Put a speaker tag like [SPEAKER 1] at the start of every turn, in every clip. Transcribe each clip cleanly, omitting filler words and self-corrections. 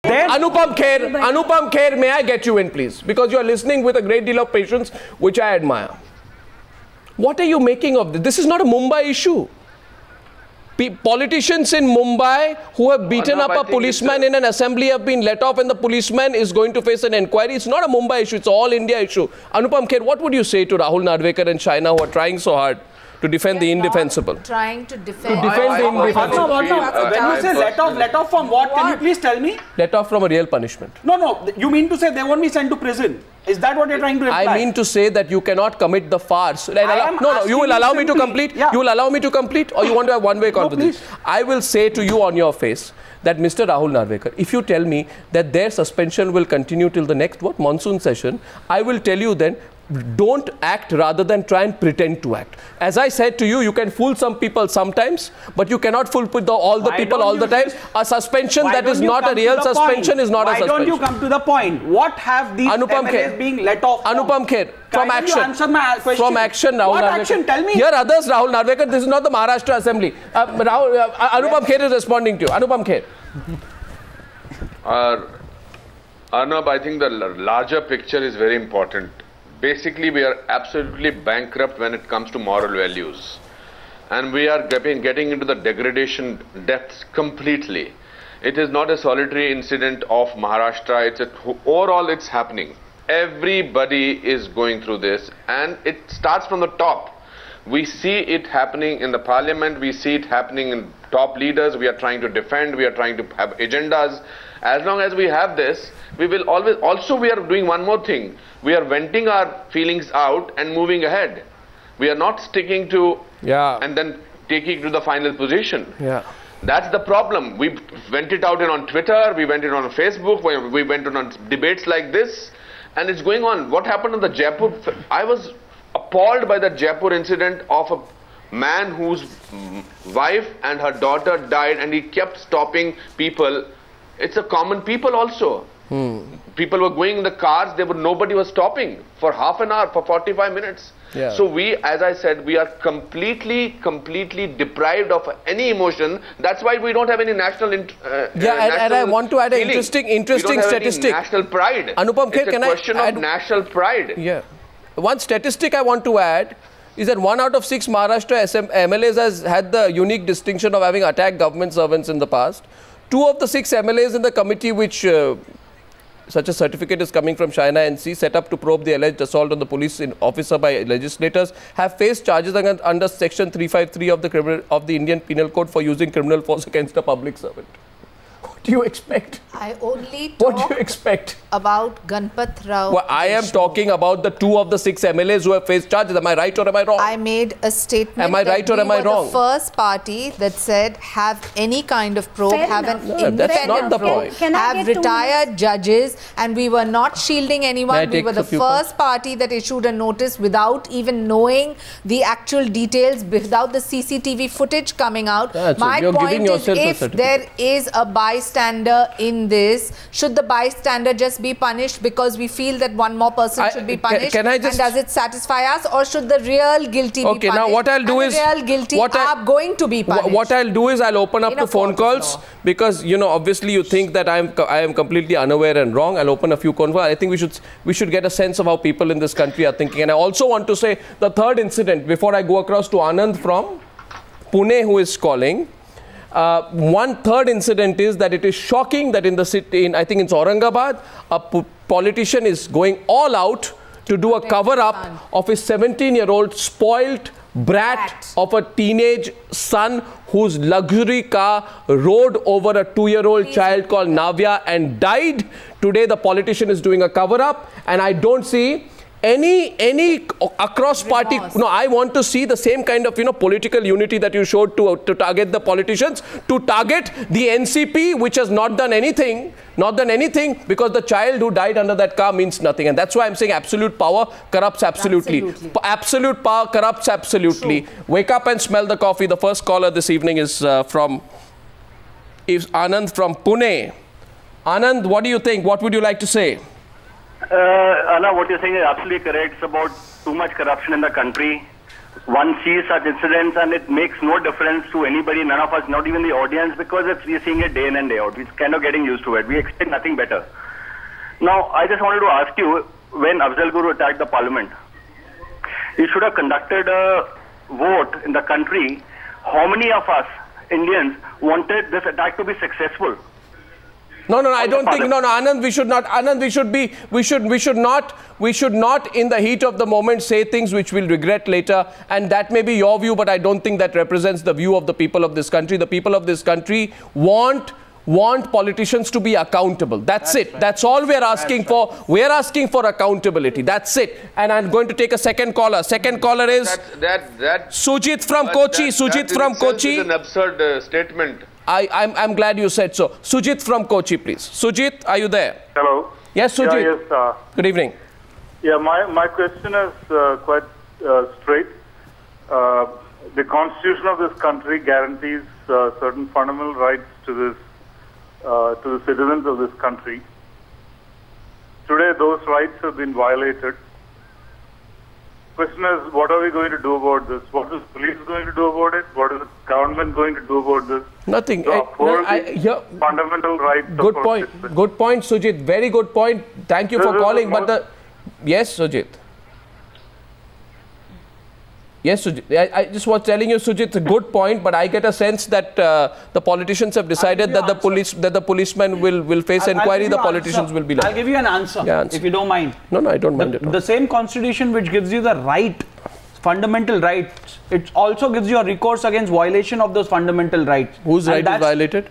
[SPEAKER 1] Anupam Kher, may I get you in, please? Because you are listening with a great deal of patience, which I admire. What are you making of this? This is not a Mumbai issue. Politicians in Mumbai who have beaten up a policeman in an assembly have been let off, and the policeman is going to face an inquiry. It's not a Mumbai issue, it's an all-India issue. Anupam Kher, what would you say to Rahul Narvekar and Shaina, who are trying so hard to defend the indefensible?
[SPEAKER 2] Trying to defend
[SPEAKER 1] the indefensible.
[SPEAKER 3] When you say let off from what? Can you please tell me?
[SPEAKER 1] Let off from a real punishment.
[SPEAKER 3] No. You mean to say they won't be sent to prison? Is that what you're trying to imply?
[SPEAKER 1] I mean to say that you cannot commit the farce. No, you will allow me to complete? Yeah. You will allow me to complete, or you want to have one-way conversation? No, I will say to you on your face that Mr. Rahul Narvekar, if you tell me that their suspension will continue till the next monsoon session, I will tell you then, don't act rather than try and pretend to act. As I said to you, you can fool some people sometimes, but you cannot fool all the people all the time. A suspension that is not a real suspension is not a suspension.
[SPEAKER 3] Why don't you come to the point? What have these MLAs being let off from?
[SPEAKER 1] Anupam Kher, from action.
[SPEAKER 3] Answer my question.
[SPEAKER 1] From action, Rahul
[SPEAKER 3] What
[SPEAKER 1] Narvekar.
[SPEAKER 3] action? Tell me.
[SPEAKER 1] Here others, Rahul Narvekar, this is not the Maharashtra Assembly. Anupam Kher is responding to you. Anupam Kher.
[SPEAKER 4] Arnab, I think the larger picture is very important. Basically, we are absolutely bankrupt when it comes to moral values. And we are getting into the degradation depths completely. It is not a solitary incident of Maharashtra. Overall, it's happening. Everybody is going through this, and it starts from the top. We see it happening in the parliament. We see it happening in top leaders. We are trying to defend. We are trying to have agendas. As long as we have this, we will always... Also, we are doing one more thing. We are venting our feelings out and moving ahead. We are not sticking to and then taking to the final position. That's the problem. We went it out on Twitter, we went it on Facebook, we went on debates like this, and it's going on. What happened in the Jaipur? I was appalled by the Jaipur incident of a man whose wife and her daughter died, and he kept stopping people. It's a common people also. People were going in the cars, nobody was stopping for half an hour, for 45 minutes. So we, as I said, we are completely deprived of any emotion. That's why we don't have any national and
[SPEAKER 1] I want to add an interesting statistic.
[SPEAKER 4] National pride.
[SPEAKER 1] Anupam Kher,
[SPEAKER 4] it's a question of national pride.
[SPEAKER 1] One statistic I want to add is that 1 out of 6 Maharashtra MLAs has had the unique distinction of having attacked government servants in the past. 2 of the 6 MLAs in the committee which such a certificate is coming from Shaina NC, set up to probe the alleged assault on the police officer by legislators, have faced charges under Section 353 of the Indian Penal Code for using criminal force against a public servant. What do you expect?
[SPEAKER 2] I only
[SPEAKER 1] talk what do you expect?
[SPEAKER 2] About Ganpat Rao.
[SPEAKER 1] Well, I am talking about the 2 of the 6 MLAs who have faced charges. Am I right or am I wrong?
[SPEAKER 2] I made a statement.
[SPEAKER 1] Am I right or am I wrong?
[SPEAKER 2] The first party that said have any kind of probe, have an independent probe, have retired judges, and we were not shielding anyone. We were the first party that issued a notice without even knowing the actual details, without the CCTV footage coming out. My point is, if there is a bystander in this, should the bystander just be punished because we feel that one more person should be punished? And does it satisfy us, or should the real guilty be punished?
[SPEAKER 1] Okay, now what I'll do is...
[SPEAKER 2] the real guilty are going to be punished.
[SPEAKER 1] What I'll do is I'll open up to phone calls, because, you know, obviously you think that I am completely unaware and wrong. I'll open a few phone calls. I think we should get a sense of how people in this country are thinking. And I also want to say the third incident, before I go across to Anand from Pune, who is calling. One third incident is that it is shocking that in the city, I think in Aurangabad, a politician is going all out to do a cover-up of his 17-year-old spoilt brat of a teenage son whose luxury car rode over a 2-year-old child called Navya and died. Today the politician is doing a cover-up, and I don't see any across party. No, I want to see the same kind of, you know, political unity that you showed to target the politicians, to target the NCP, which has not done anything, because the child who died under that car means nothing. And that's why I'm saying absolute power corrupts absolutely. Absolute power corrupts absolutely. True. Wake up and smell the coffee. The first caller this evening is Anand from Pune. Anand, what do you think? What would you like to say?
[SPEAKER 5] Anna, what you're saying is absolutely correct. It's about too much corruption in the country. one sees such incidents and it makes no difference to anybody, none of us, not even the audience, because we're seeing it day in and day out. We're kind of getting used to it. We expect nothing better. Now, I just wanted to ask you, when Afzal Guru attacked the parliament, he should have conducted a vote in the country. How many of us, Indians, wanted this attack to be successful?
[SPEAKER 1] No, I don't think, Anand, we should not, Anand, we should not in the heat of the moment say things which we'll regret later, and that may be your view, but I don't think that represents the view of the people of this country. The people of this country want politicians to be accountable. That's it. Right. That's all we're asking for. We're asking for accountability. That's it. And I'm going to take a second caller. Second caller is Sujit from Kochi. Sujit from Kochi.
[SPEAKER 4] Is an absurd statement.
[SPEAKER 1] I'm glad you said so. Sujit from Kochi, please. Sujit, are you there?
[SPEAKER 6] Hello.
[SPEAKER 1] Yes, Sujit.
[SPEAKER 6] Yeah, yes.
[SPEAKER 1] Good evening.
[SPEAKER 6] Yeah, my question is quite straight. The constitution of this country guarantees certain fundamental rights to the citizens of this country. Today, those rights have been violated. Question is, what are we going to do about this? What is the police going to do about it? What is the government going to do about this?
[SPEAKER 1] Nothing.
[SPEAKER 6] Fundamental rights.
[SPEAKER 1] Good point. Good point, Sujit. Very good point. Thank you for calling. Yes, Sujit. Yes, Sujit. I just was telling you, Sujit, it's a good point, but I get a sense that the politicians have decided that the policemen will face inquiry. The politicians will be like.
[SPEAKER 3] I'll give you an answer, if you don't mind.
[SPEAKER 1] No, I don't mind it.
[SPEAKER 3] The same constitution which gives you the right, fundamental rights, it also gives you a recourse against violation of those fundamental rights.
[SPEAKER 1] Whose right is violated?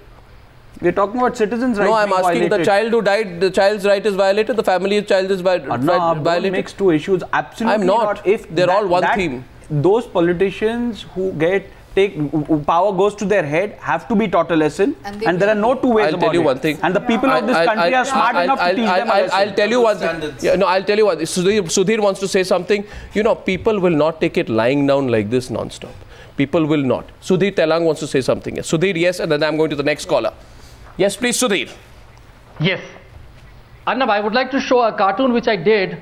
[SPEAKER 3] We're talking about citizens' rights.
[SPEAKER 1] No, I'm asking the child who died, the child's right is violated, the family's child is violated.
[SPEAKER 3] Don't mix two issues. Absolutely
[SPEAKER 1] I'm not. If they're all one theme.
[SPEAKER 3] Those politicians who power goes to their head have to be taught a lesson, and there are no two ways about it.
[SPEAKER 1] I'll tell you one thing.
[SPEAKER 3] And the people of this country are smart enough to teach them a lesson.
[SPEAKER 1] I'll tell you one thing. I'll tell you what. Sudhir wants to say something. People will not take it lying down like this non-stop. People will not. Sudhir Telang wants to say something. Yes. Sudhir, yes, and then I'm going to the next caller. Yes, please, Sudhir.
[SPEAKER 7] Yes. Arnab, I would like to show a cartoon which I did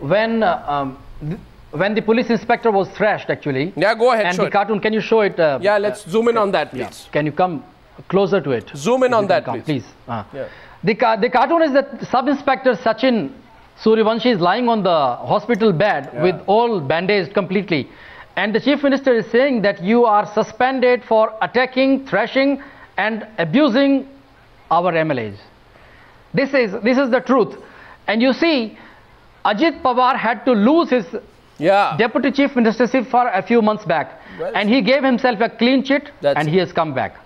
[SPEAKER 7] when the police inspector was thrashed, actually.
[SPEAKER 1] Yeah, go ahead.
[SPEAKER 7] And the cartoon, can you show it?
[SPEAKER 1] Yeah, let's zoom in on that, please.
[SPEAKER 7] Yeah. Can you come closer to it?
[SPEAKER 1] Zoom in on that, please.
[SPEAKER 7] Yeah. The cartoon is that Sub-Inspector Sachin Suryavanshi is lying on the hospital bed with all bandaged completely. And the Chief Minister is saying that you are suspended for attacking, thrashing and abusing our MLAs. This is the truth. And you see, Ajit Pawar had to lose his Deputy Chief Ministership for a few months back. And he gave himself a clean chit and he has come back.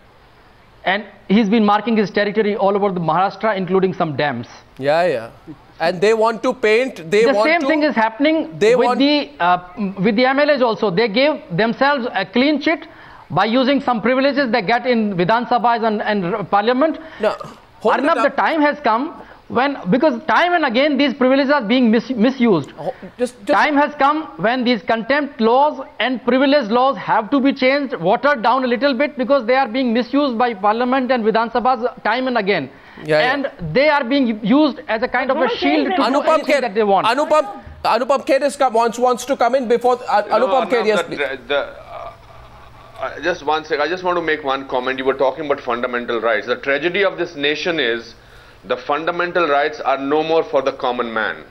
[SPEAKER 7] And he's been marking his territory all over the Maharashtra, including some dams.
[SPEAKER 1] And they want to paint.
[SPEAKER 7] The same thing is happening with the MLAs also. They gave themselves a clean chit by using some privileges they get in Vidhan Sabhas and Parliament. Arnab, the time has come because time and again these privileges are being misused. Time has come when these contempt laws and privilege laws have to be changed, watered down a little bit, because they are being misused by Parliament and Vidhan Sabhas time and again. And they are being used as a kind of a shield to do anything that they want.
[SPEAKER 1] Anupam Kher wants to come in before Anupam Kher. Yes, please.
[SPEAKER 4] Just one second. I just want to make one comment. You were talking about fundamental rights. The tragedy of this nation is the fundamental rights are no more for the common man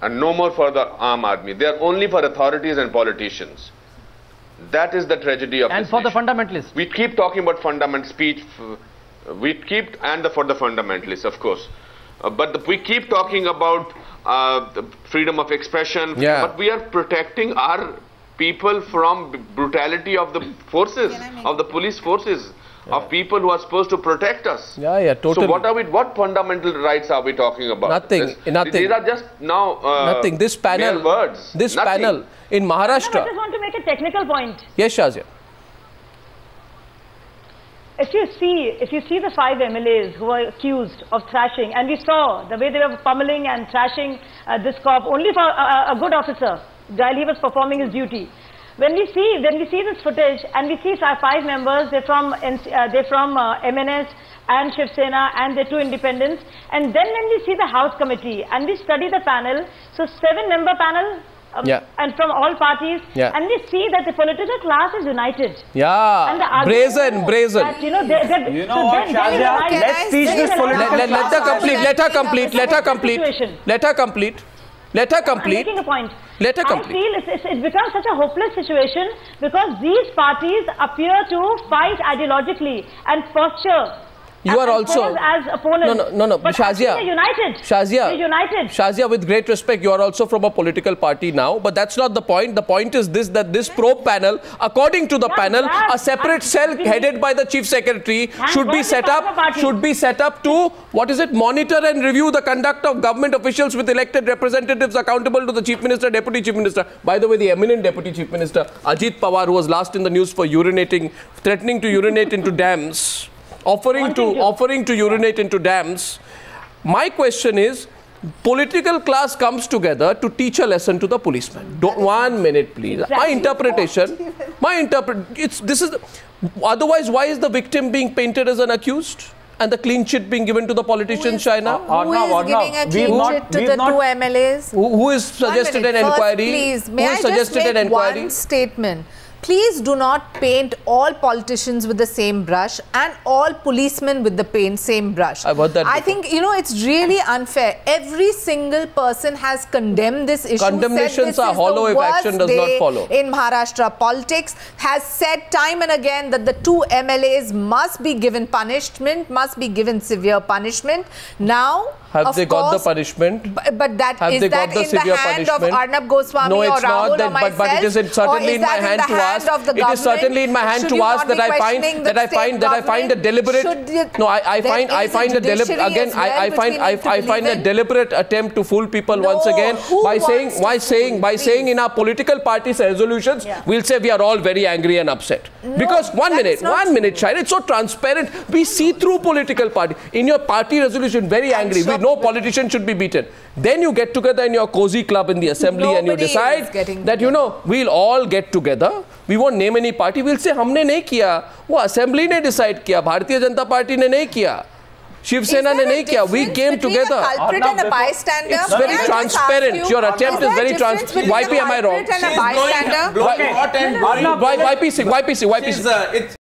[SPEAKER 4] and no more for the Aam Aadmi. They are only for authorities and politicians. That is the tragedy of this nation.
[SPEAKER 7] And for the fundamentalists.
[SPEAKER 4] We keep talking about fundamental speech. For the fundamentalists, of course. But we keep talking about the freedom of expression. But we are protecting our people from brutality of the forces, of the police forces, of people who are supposed to protect us.
[SPEAKER 1] Totally.
[SPEAKER 4] So what fundamental rights are we talking about?
[SPEAKER 1] Nothing.
[SPEAKER 4] These are just now
[SPEAKER 1] nothing. This panel,
[SPEAKER 4] mere words.
[SPEAKER 1] This panel in Maharashtra.
[SPEAKER 8] I just want to make a technical point.
[SPEAKER 1] Yes, Shazia.
[SPEAKER 8] If you see the 5 MLAs who were accused of thrashing, and we saw the way they were pummeling and thrashing this cop only for a good officer while he was performing his duty. When we see this footage and we see 5 members, they're from MNS and Shiv Sena and they're 2 independents, and then when we see the House Committee and we study the panel, so 7-member panel, and from all parties, and we see that the political class is united.
[SPEAKER 1] Yeah,
[SPEAKER 8] and brazen.
[SPEAKER 3] That, you know what, Shazia? Let's teach this political class.
[SPEAKER 1] Let her complete.
[SPEAKER 8] I'm making a point.
[SPEAKER 1] Let her complete.
[SPEAKER 8] I feel it becomes such a hopeless situation because these parties appear to fight ideologically and posture.
[SPEAKER 1] You are also
[SPEAKER 8] as opponents.
[SPEAKER 1] No.
[SPEAKER 8] But
[SPEAKER 1] Shazia,
[SPEAKER 8] they're united.
[SPEAKER 1] Shazia, with great respect, you are also from a political party now, but that's not the point. The point is this: that this probe panel, according to the panel, a separate cell headed by the chief secretary should be set up to monitor and review the conduct of government officials with elected representatives accountable to the chief minister, deputy chief minister. By the way, the eminent deputy chief minister Ajit Pawar, who was last in the news for threatening to urinate into dams. Offering to urinate into dams. My question is, political class comes together to teach a lesson to the policeman. 1 minute, please.
[SPEAKER 8] Exactly.
[SPEAKER 1] Otherwise, why is the victim being painted as an accused? And the clean chit being given to the politicians, Shaina?
[SPEAKER 2] Who is giving a clean chit to the two MLAs?
[SPEAKER 1] Who is suggested an inquiry?
[SPEAKER 2] Please, may I just make one statement? Please do not paint all politicians with the same brush and all policemen with the same brush. I think, you know, it's really unfair. Every single person has condemned this issue.
[SPEAKER 1] Condemnations are hollow if action does not follow.
[SPEAKER 2] In Maharashtra politics, has said time and again that the two MLAs must be given punishment, must be given severe punishment. Now,
[SPEAKER 1] have they got the punishment?
[SPEAKER 2] But that is that in the hand of Arnab Goswami or Rahul or myself?
[SPEAKER 1] But it is certainly in my hand to ask. It is certainly in my hand to ask that I find a deliberate. No, I find a deliberate. Again, I find a deliberate attempt to fool people once again by saying in our political party's resolutions we'll say we are all very angry and upset. Because 1 minute, Shaina, it's so transparent. We see through political party. In your party resolution, very angry. No politician should be beaten. Then you get together in your cozy club in the assembly and you decide that, you know, we'll all get together. We won't name any party. We'll say, हमने नहीं किया, वो assembly ने decide किया, Bharatiya Janata party ने नहीं किया, शिवसेना ने नहीं किया. We came together. It's very transparent. Your attempt is very transparent. YP, am I wrong?
[SPEAKER 2] YPC.